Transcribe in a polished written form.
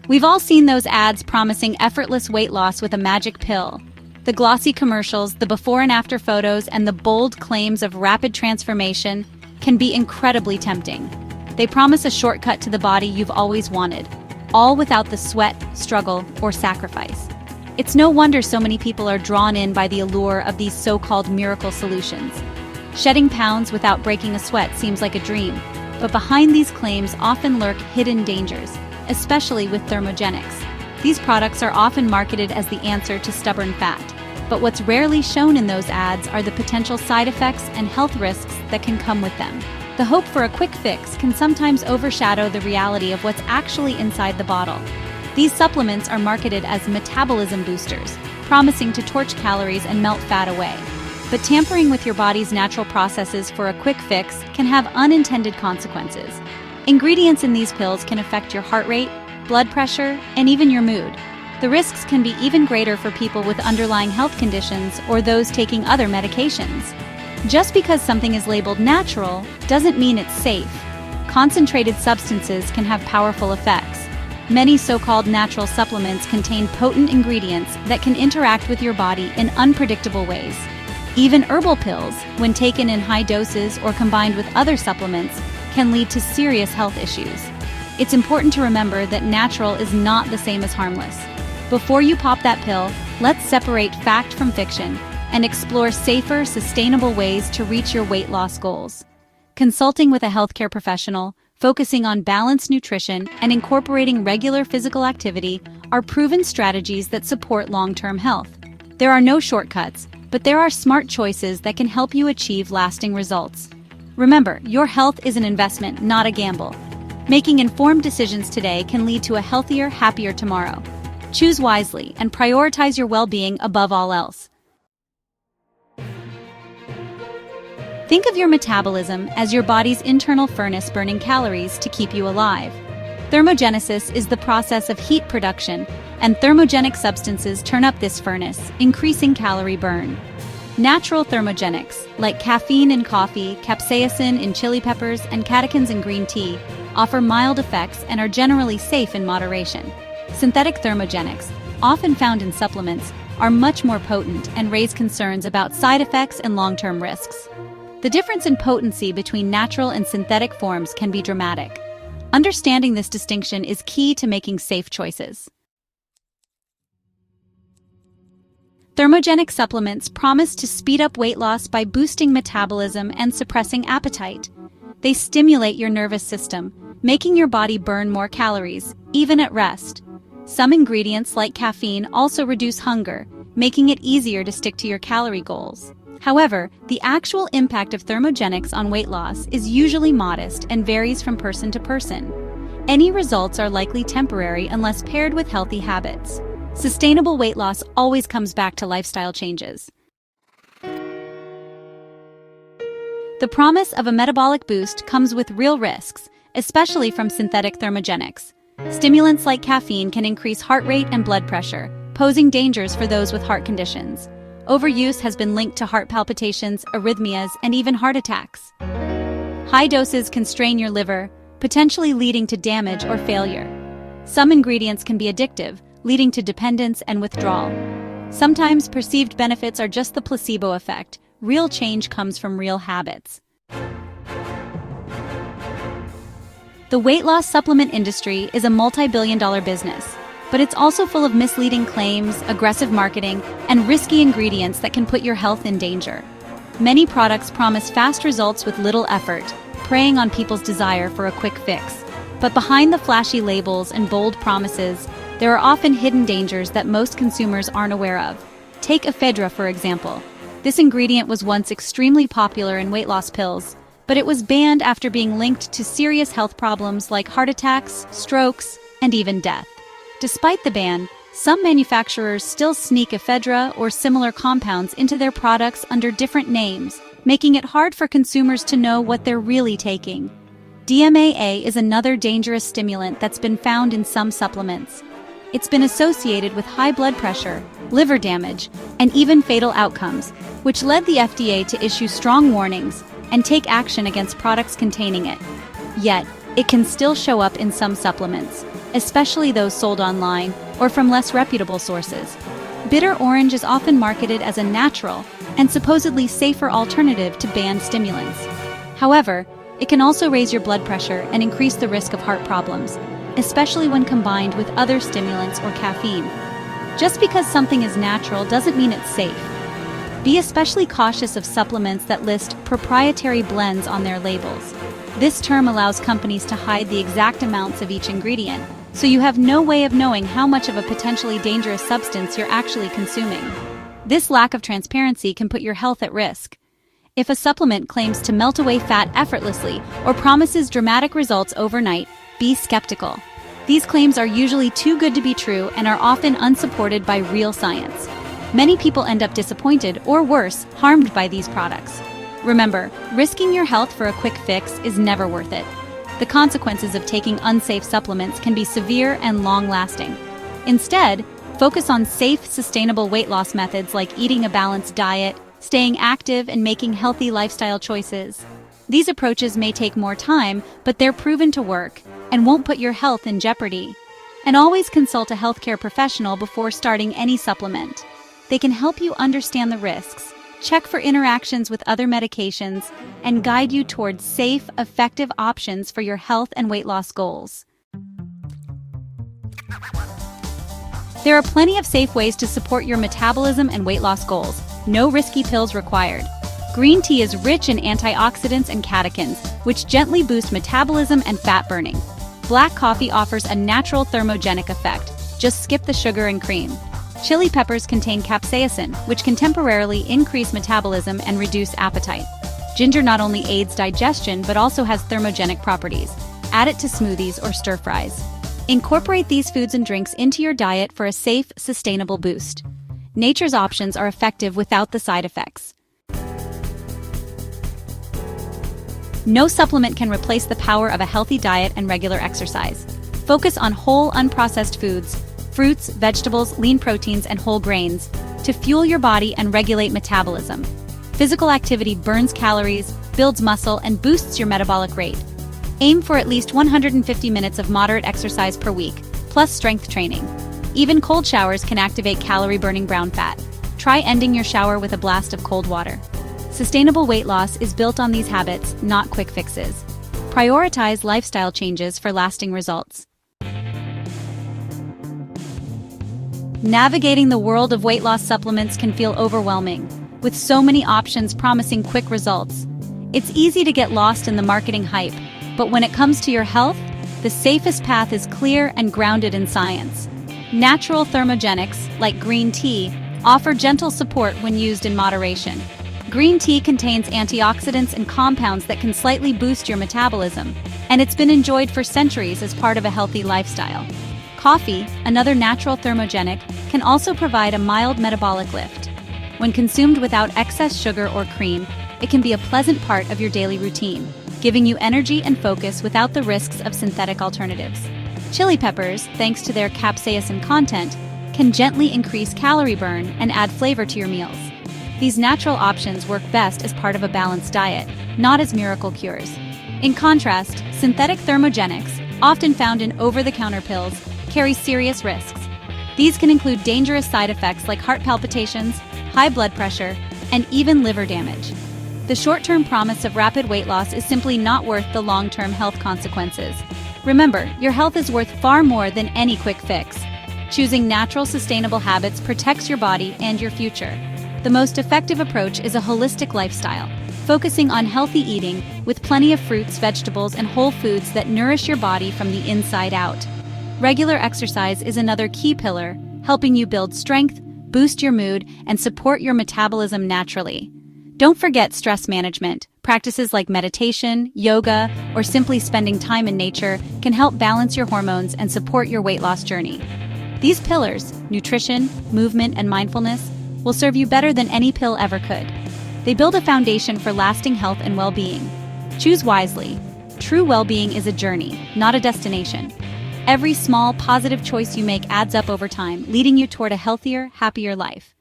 We've all seen those ads promising effortless weight loss with a magic pill. The glossy commercials, the before and after photos, and the bold claims of rapid transformation can be incredibly tempting. They promise a shortcut to the body you've always wanted, all without the sweat, struggle, or sacrifice. It's no wonder so many people are drawn in by the allure of these so-called miracle solutions. Shedding pounds without breaking a sweat seems like a dream, but behind these claims often lurk hidden dangers, especially with Thermogenics. These products are often marketed as the answer to stubborn fat, but what's rarely shown in those ads are the potential side effects and health risks that can come with them. The hope for a quick fix can sometimes overshadow the reality of what's actually inside the bottle. These supplements are marketed as metabolism boosters, promising to torch calories and melt fat away. But tampering with your body's natural processes for a quick fix can have unintended consequences. Ingredients in these pills can affect your heart rate, blood pressure, and even your mood. The risks can be even greater for people with underlying health conditions or those taking other medications. Just because something is labeled natural doesn't mean it's safe. Concentrated substances can have powerful effects. Many so-called natural supplements contain potent ingredients that can interact with your body in unpredictable ways. Even herbal pills, when taken in high doses or combined with other supplements, can lead to serious health issues. It's important to remember that natural is not the same as harmless. Before you pop that pill, let's separate fact from fiction and explore safer, sustainable ways to reach your weight loss goals. Consulting with a healthcare professional, focusing on balanced nutrition, and incorporating regular physical activity are proven strategies that support long-term health. There are no shortcuts, but there are smart choices that can help you achieve lasting results. Remember, your health is an investment, not a gamble. Making informed decisions today can lead to a healthier, happier tomorrow. Choose wisely and prioritize your well-being above all else. Think of your metabolism as your body's internal furnace burning calories to keep you alive. Thermogenesis is the process of heat production, and thermogenic substances turn up this furnace, increasing calorie burn. Natural thermogenics, like caffeine in coffee, capsaicin in chili peppers, and catechins in green tea, offer mild effects and are generally safe in moderation. Synthetic thermogenics, often found in supplements, are much more potent and raise concerns about side effects and long-term risks. The difference in potency between natural and synthetic forms can be dramatic. Understanding this distinction is key to making safe choices. Thermogenic supplements promise to speed up weight loss by boosting metabolism and suppressing appetite. They stimulate your nervous system, making your body burn more calories, even at rest. Some ingredients, like caffeine, also reduce hunger, making it easier to stick to your calorie goals. However, the actual impact of thermogenics on weight loss is usually modest and varies from person to person. Any results are likely temporary unless paired with healthy habits. Sustainable weight loss always comes back to lifestyle changes. The promise of a metabolic boost comes with real risks, especially from synthetic thermogenics. Stimulants like caffeine can increase heart rate and blood pressure, posing dangers for those with heart conditions. Overuse has been linked to heart palpitations, arrhythmias, and even heart attacks. High doses can strain your liver, potentially leading to damage or failure. Some ingredients can be addictive, leading to dependence and withdrawal. Sometimes perceived benefits are just the placebo effect. Real change comes from real habits. The weight loss supplement industry is a multi-billion-dollar business, but it's also full of misleading claims, aggressive marketing, and risky ingredients that can put your health in danger. Many products promise fast results with little effort, preying on people's desire for a quick fix. But behind the flashy labels and bold promises, there are often hidden dangers that most consumers aren't aware of. Take ephedra, for example. This ingredient was once extremely popular in weight loss pills, but it was banned after being linked to serious health problems like heart attacks, strokes, and even death. Despite the ban, some manufacturers still sneak ephedra or similar compounds into their products under different names, making it hard for consumers to know what they're really taking. DMAA is another dangerous stimulant that's been found in some supplements. It's been associated with high blood pressure, liver damage, and even fatal outcomes, which led the FDA to issue strong warnings and take action against products containing it. Yet, it can still show up in some supplements. especially those sold online or from less reputable sources. Bitter orange is often marketed as a natural and supposedly safer alternative to banned stimulants. However, it can also raise your blood pressure and increase the risk of heart problems, especially when combined with other stimulants or caffeine. Just because something is natural doesn't mean it's safe. Be especially cautious of supplements that list proprietary blends on their labels. This term allows companies to hide the exact amounts of each ingredient, so you have no way of knowing how much of a potentially dangerous substance you're actually consuming. This lack of transparency can put your health at risk. If a supplement claims to melt away fat effortlessly or promises dramatic results overnight, be skeptical. These claims are usually too good to be true and are often unsupported by real science. Many people end up disappointed or worse, harmed by these products. Remember, risking your health for a quick fix is never worth it. The consequences of taking unsafe supplements can be severe and long-lasting. Instead, focus on safe, sustainable weight loss methods like eating a balanced diet, staying active, and making healthy lifestyle choices. These approaches may take more time, but they're proven to work and won't put your health in jeopardy. And always consult a healthcare professional before starting any supplement. They can help you understand the risks, check for interactions with other medications, and guide you towards safe, effective options for your health and weight loss goals. There are plenty of safe ways to support your metabolism and weight loss goals. No risky pills required. Green tea is rich in antioxidants and catechins, which gently boost metabolism and fat burning. Black coffee offers a natural thermogenic effect. Just skip the sugar and cream. Chili peppers contain capsaicin, which can temporarily increase metabolism and reduce appetite. Ginger not only aids digestion but also has thermogenic properties. Add it to smoothies or stir-fries. Incorporate these foods and drinks into your diet for a safe, sustainable boost. Nature's options are effective without the side effects. No supplement can replace the power of a healthy diet and regular exercise. Focus on whole, unprocessed foods, fruits, vegetables, lean proteins, and whole grains to fuel your body and regulate metabolism. Physical activity burns calories, builds muscle, and boosts your metabolic rate. Aim for at least 150 minutes of moderate exercise per week, plus strength training. Even cold showers can activate calorie-burning brown fat. Try ending your shower with a blast of cold water. Sustainable weight loss is built on these habits, not quick fixes. Prioritize lifestyle changes for lasting results. Navigating the world of weight loss supplements can feel overwhelming, with so many options promising quick results. It's easy to get lost in the marketing hype, but when it comes to your health, the safest path is clear and grounded in science. Natural thermogenics, like green tea, offer gentle support when used in moderation. Green tea contains antioxidants and compounds that can slightly boost your metabolism, and it's been enjoyed for centuries as part of a healthy lifestyle. Coffee, another natural thermogenic, can also provide a mild metabolic lift. When consumed without excess sugar or cream, it can be a pleasant part of your daily routine, giving you energy and focus without the risks of synthetic alternatives. Chili peppers, thanks to their capsaicin content, can gently increase calorie burn and add flavor to your meals. These natural options work best as part of a balanced diet, not as miracle cures. In contrast, synthetic thermogenics, often found in over-the-counter pills, carry serious risks. These can include dangerous side effects like heart palpitations, high blood pressure, and even liver damage. The short-term promise of rapid weight loss is simply not worth the long-term health consequences. Remember, your health is worth far more than any quick fix. Choosing natural, sustainable habits protects your body and your future. The most effective approach is a holistic lifestyle, focusing on healthy eating with plenty of fruits, vegetables, and whole foods that nourish your body from the inside out. Regular exercise is another key pillar, helping you build strength, boost your mood, and support your metabolism naturally. Don't forget stress management. Practices like meditation, yoga, or simply spending time in nature can help balance your hormones and support your weight loss journey. These pillars, nutrition, movement, and mindfulness, will serve you better than any pill ever could. They build a foundation for lasting health and well-being. Choose wisely. True well-being is a journey, not a destination. Every small, positive choice you make adds up over time, leading you toward a healthier, happier life.